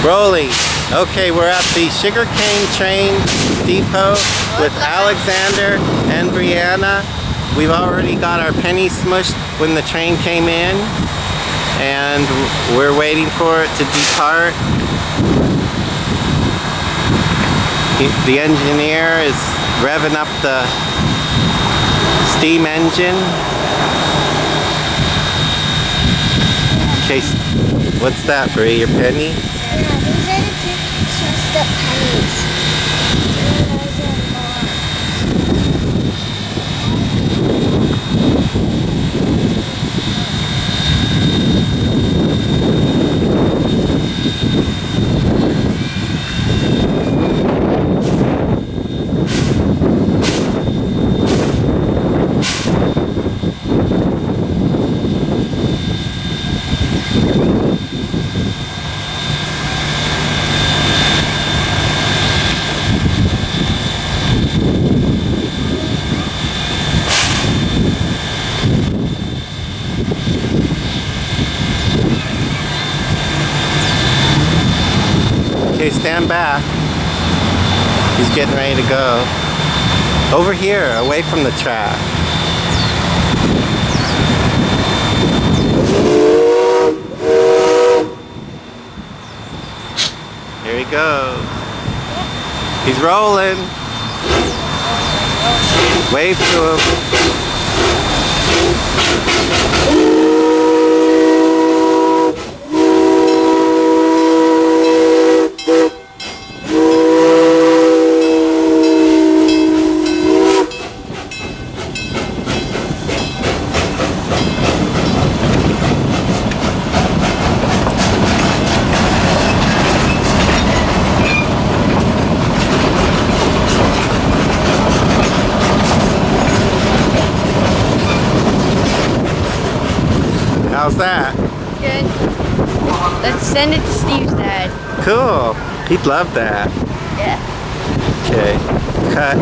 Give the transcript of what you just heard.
Rolling. Okay, we're at the Sugarcane Train depot with Alexander and Brianna. We've already got our pennies smushed when the train came in, and we're waiting for it to depart. The engineer is revving up the steam engine. Okay, what's that, Bri? Your penny? Yeah, these are the pictures, the pennies. Okay, stand back. He's getting ready to go. Over here, away from the track. Here he goes. He's rolling. Wave to him. How's that? Good. Let's send it to Steve's dad. Cool. He'd love that. Yeah. Okay. Cut.